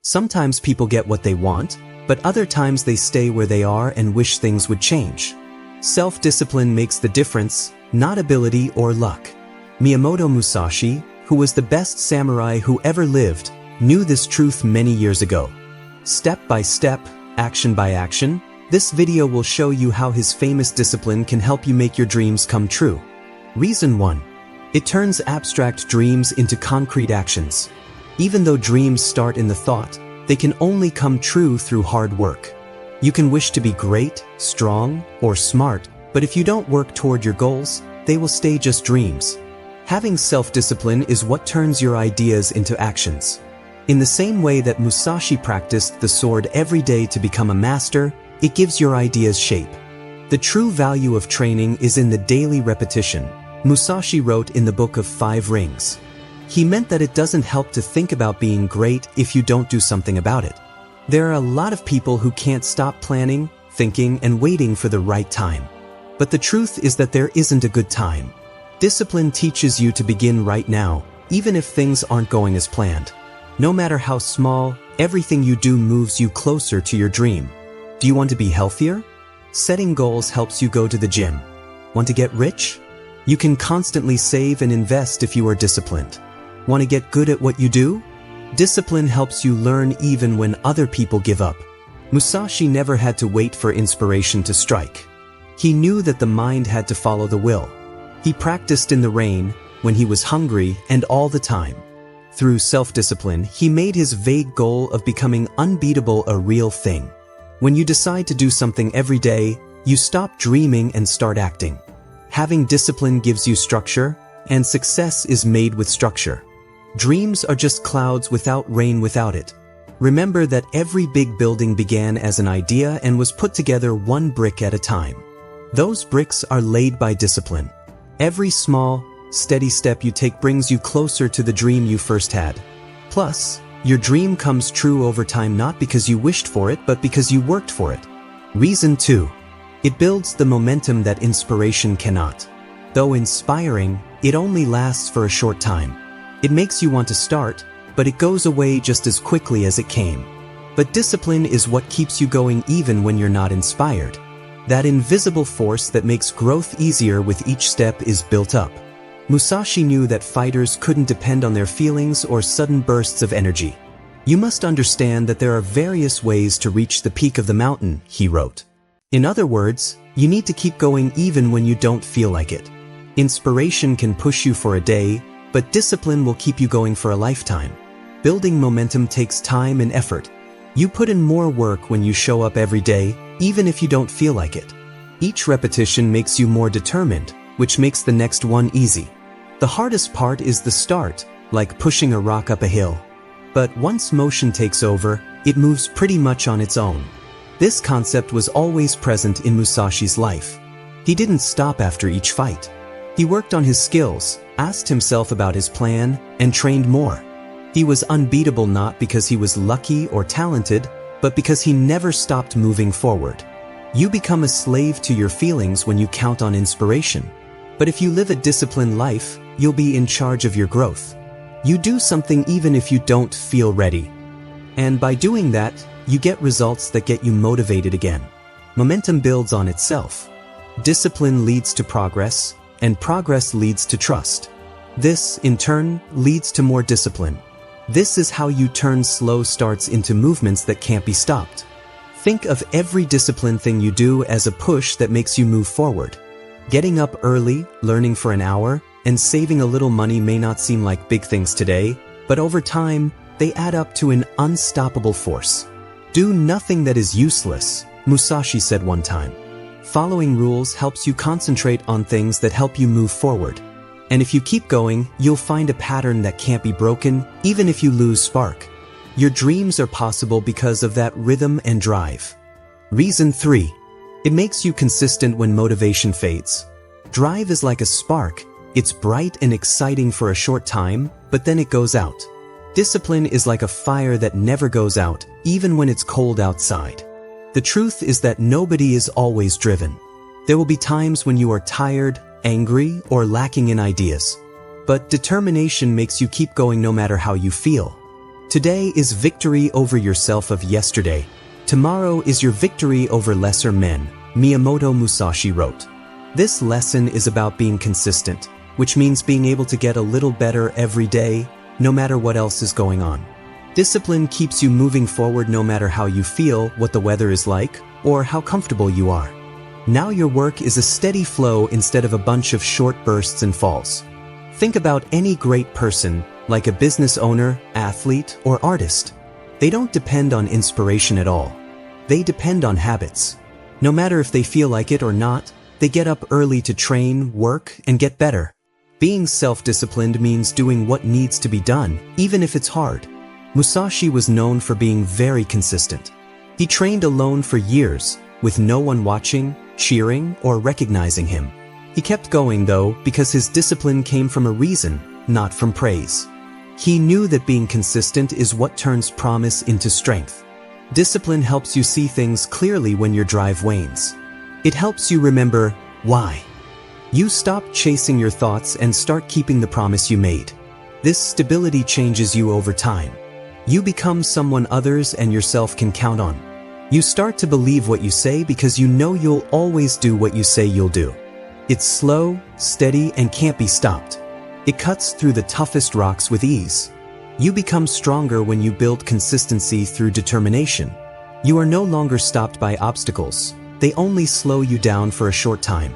Sometimes people get what they want, but other times they stay where they are and wish things would change. Self-discipline makes the difference, not ability or luck. Miyamoto Musashi, who was the best samurai who ever lived, knew this truth many years ago. Step by step, action by action, this video will show you how his famous discipline can help you make your dreams come true. Reason 1. It turns abstract dreams into concrete actions. Even though dreams start in the thought, they can only come true through hard work. You can wish to be great, strong, or smart, but if you don't work toward your goals, they will stay just dreams. Having self-discipline is what turns your ideas into actions. In the same way that Musashi practiced the sword every day to become a master, it gives your ideas shape. The true value of training is in the daily repetition, Musashi wrote in the Book of 5 Rings. He meant that it doesn't help to think about being great if you don't do something about it. There are a lot of people who can't stop planning, thinking, and waiting for the right time. But the truth is that there isn't a good time. Discipline teaches you to begin right now, even if things aren't going as planned. No matter how small, everything you do moves you closer to your dream. Do you want to be healthier? Setting goals helps you go to the gym. Want to get rich? You can constantly save and invest if you are disciplined. Want to get good at what you do? Discipline helps you learn even when other people give up. Musashi never had to wait for inspiration to strike. He knew that the mind had to follow the will. He practiced in the rain, when he was hungry, and all the time. Through self-discipline, he made his vague goal of becoming unbeatable a real thing. When you decide to do something every day, you stop dreaming and start acting. Having discipline gives you structure, and success is made with structure. Dreams are just clouds without rain without it. Remember that every big building began as an idea and was put together one brick at a time. Those bricks are laid by discipline. Every small, steady step you take brings you closer to the dream you first had. Plus, your dream comes true over time not because you wished for it but because you worked for it. Reason 2. It builds the momentum that inspiration cannot. Though inspiring, it only lasts for a short time. It makes you want to start, but it goes away just as quickly as it came. But discipline is what keeps you going even when you're not inspired. That invisible force that makes growth easier with each step is built up. Musashi knew that fighters couldn't depend on their feelings or sudden bursts of energy. You must understand that there are various ways to reach the peak of the mountain, he wrote. In other words, you need to keep going even when you don't feel like it. Inspiration can push you for a day, but discipline will keep you going for a lifetime. Building momentum takes time and effort. You put in more work when you show up every day, even if you don't feel like it. Each repetition makes you more determined, which makes the next one easy. The hardest part is the start, like pushing a rock up a hill. But once motion takes over, it moves pretty much on its own. This concept was always present in Musashi's life. He didn't stop after each fight. He worked on his skills, asked himself about his plan, and trained more. He was unbeatable not because he was lucky or talented, but because he never stopped moving forward. You become a slave to your feelings when you count on inspiration. But if you live a disciplined life, you'll be in charge of your growth. You do something even if you don't feel ready. And by doing that, you get results that get you motivated again. Momentum builds on itself. Discipline leads to progress, and progress leads to trust. This, in turn, leads to more discipline. This is how you turn slow starts into movements that can't be stopped. Think of every disciplined thing you do as a push that makes you move forward. Getting up early, learning for an hour, and saving a little money may not seem like big things today, but over time, they add up to an unstoppable force. Do nothing that is useless, Musashi said one time. Following rules helps you concentrate on things that help you move forward. And if you keep going, you'll find a pattern that can't be broken, even if you lose spark. Your dreams are possible because of that rhythm and drive. Reason 3. It makes you consistent when motivation fades. Drive is like a spark. It's bright and exciting for a short time, but then it goes out. Discipline is like a fire that never goes out, even when it's cold outside. The truth is that nobody is always driven. There will be times when you are tired, angry, or lacking in ideas. But determination makes you keep going no matter how you feel. Today is victory over yourself of yesterday. Tomorrow is your victory over lesser men, Miyamoto Musashi wrote. This lesson is about being consistent, which means being able to get a little better every day, no matter what else is going on. Discipline keeps you moving forward no matter how you feel, what the weather is like, or how comfortable you are. Now your work is a steady flow instead of a bunch of short bursts and falls. Think about any great person, like a business owner, athlete, or artist. They don't depend on inspiration at all. They depend on habits. No matter if they feel like it or not, they get up early to train, work, and get better. Being self-disciplined means doing what needs to be done, even if it's hard. Musashi was known for being very consistent. He trained alone for years, with no one watching, cheering, or recognizing him. He kept going though, because his discipline came from a reason, not from praise. He knew that being consistent is what turns promise into strength. Discipline helps you see things clearly when your drive wanes. It helps you remember why. You stop chasing your thoughts and start keeping the promise you made. This stability changes you over time. You become someone others and yourself can count on. You start to believe what you say because you know you'll always do what you say you'll do. It's slow, steady, and can't be stopped. It cuts through the toughest rocks with ease. You become stronger when you build consistency through determination. You are no longer stopped by obstacles. They only slow you down for a short time.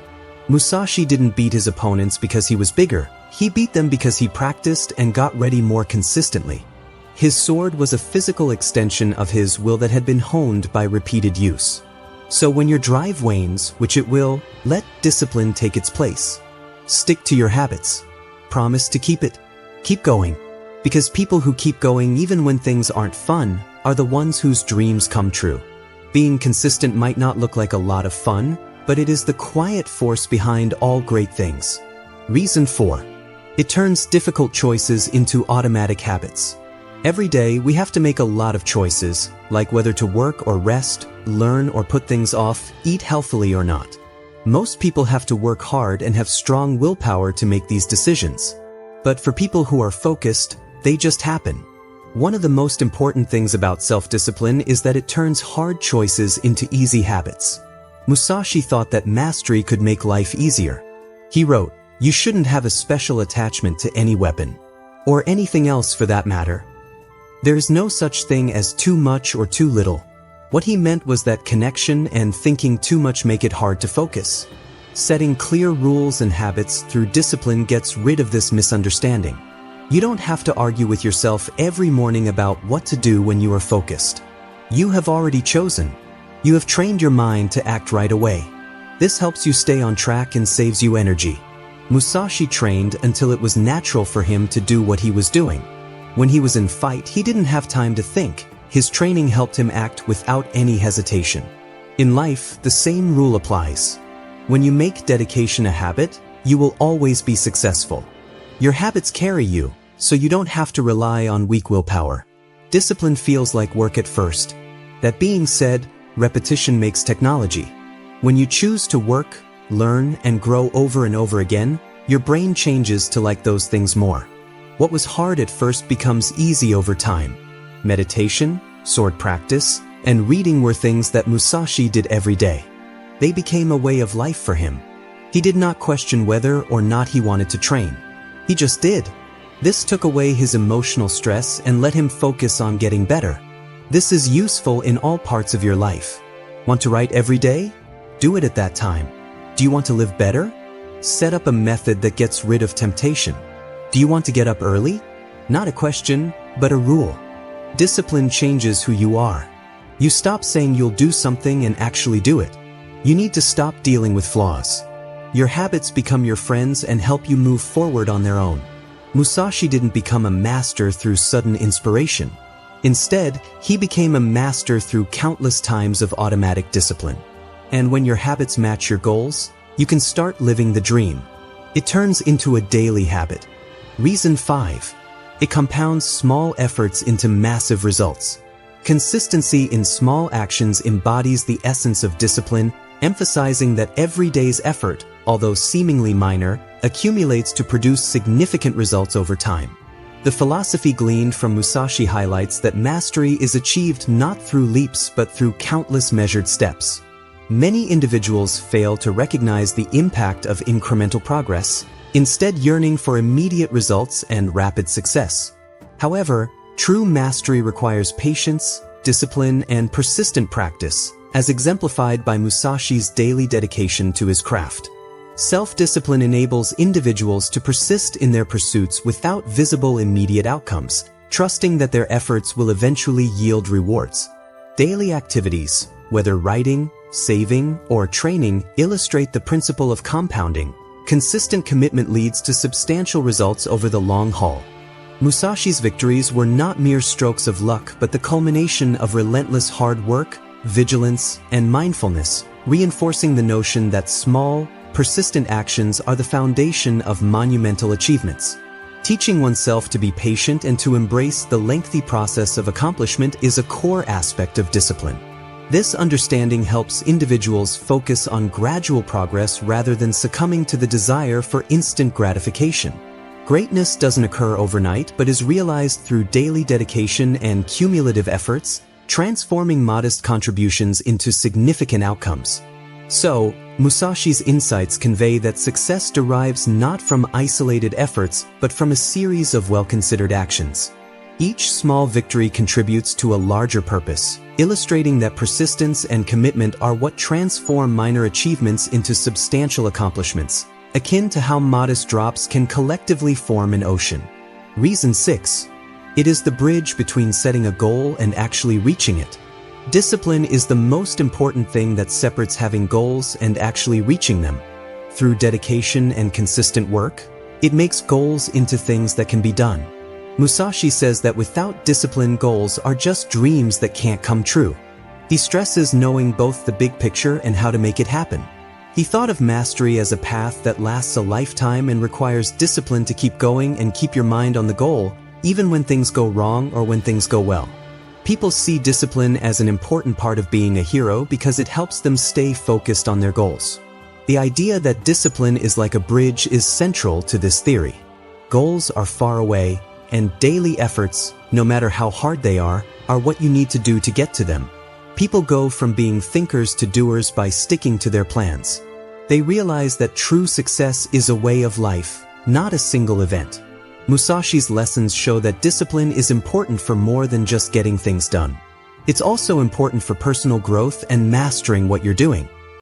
Musashi didn't beat his opponents because he was bigger. He beat them because he practiced and got ready more consistently. His sword was a physical extension of his will that had been honed by repeated use. So when your drive wanes, which it will, let discipline take its place. Stick to your habits. Promise to keep it. Keep going. Because people who keep going even when things aren't fun are the ones whose dreams come true. Being consistent might not look like a lot of fun, but it is the quiet force behind all great things. Reason 4. It turns difficult choices into automatic habits. Every day, we have to make a lot of choices, like whether to work or rest, learn or put things off, eat healthily or not. Most people have to work hard and have strong willpower to make these decisions. But for people who are focused, they just happen. One of the most important things about self-discipline is that it turns hard choices into easy habits. Musashi thought that mastery could make life easier. He wrote, "You shouldn't have a special attachment to any weapon. Or anything else for that matter. There's no such thing as too much or too little." What he meant was that connection and thinking too much make it hard to focus. Setting clear rules and habits through discipline gets rid of this misunderstanding. You don't have to argue with yourself every morning about what to do when you are focused. You have already chosen. You have trained your mind to act right away. This helps you stay on track and saves you energy. Musashi trained until it was natural for him to do what he was doing. When he was in fight, he didn't have time to think. His training helped him act without any hesitation. In life, the same rule applies. When you make dedication a habit, you will always be successful. Your habits carry you, so you don't have to rely on weak willpower. Discipline feels like work at first. That being said, repetition makes technology. When you choose to work, learn, and grow over and over again, your brain changes to like those things more. What was hard at first becomes easy over time. Meditation, sword practice, and reading were things that Musashi did every day. They became a way of life for him. He did not question whether or not he wanted to train. He just did. This took away his emotional stress and let him focus on getting better. This is useful in all parts of your life. Want to write every day? Do it at that time. Do you want to live better? Set up a method that gets rid of temptation. Do you want to get up early? Not a question, but a rule. Discipline changes who you are. You stop saying you'll do something and actually do it. You need to stop dealing with flaws. Your habits become your friends and help you move forward on their own. Musashi didn't become a master through sudden inspiration. Instead, he became a master through countless times of automatic discipline. And when your habits match your goals, you can start living the dream. It turns into a daily habit. Reason 5. It compounds small efforts into massive results. Consistency in small actions embodies the essence of discipline, emphasizing that every day's effort, although seemingly minor, accumulates to produce significant results over time. The philosophy gleaned from Musashi highlights that mastery is achieved not through leaps but through countless measured steps. Many individuals fail to recognize the impact of incremental progress, instead yearning for immediate results and rapid success. However, true mastery requires patience, discipline, and persistent practice, as exemplified by Musashi's daily dedication to his craft. Self-discipline enables individuals to persist in their pursuits without visible immediate outcomes, trusting that their efforts will eventually yield rewards. Daily activities, whether writing, saving, or training, illustrate the principle of compounding. Consistent commitment leads to substantial results over the long haul. Musashi's victories were not mere strokes of luck but the culmination of relentless hard work, vigilance, and mindfulness, reinforcing the notion that small, persistent actions are the foundation of monumental achievements. Teaching oneself to be patient and to embrace the lengthy process of accomplishment is a core aspect of discipline. This understanding helps individuals focus on gradual progress rather than succumbing to the desire for instant gratification. Greatness doesn't occur overnight but is realized through daily dedication and cumulative efforts, transforming modest contributions into significant outcomes. So, Musashi's insights convey that success derives not from isolated efforts but from a series of well-considered actions. Each small victory contributes to a larger purpose, illustrating that persistence and commitment are what transform minor achievements into substantial accomplishments, akin to how modest drops can collectively form an ocean. Reason 6. It is the bridge between setting a goal and actually reaching it. Discipline is the most important thing that separates having goals and actually reaching them. Through dedication and consistent work, it makes goals into things that can be done. Musashi says that without discipline, goals are just dreams that can't come true. He stresses knowing both the big picture and how to make it happen. He thought of mastery as a path that lasts a lifetime and requires discipline to keep going and keep your mind on the goal, even when things go wrong or when things go well. People see discipline as an important part of being a hero because it helps them stay focused on their goals. The idea that discipline is like a bridge is central to this theory. Goals are far away, and daily efforts, no matter how hard they are what you need to do to get to them. People go from being thinkers to doers by sticking to their plans. They realize that true success is a way of life, not a single event. Musashi's lessons show that discipline is important for more than just getting things done. It's also important for personal growth and mastering what you're doing.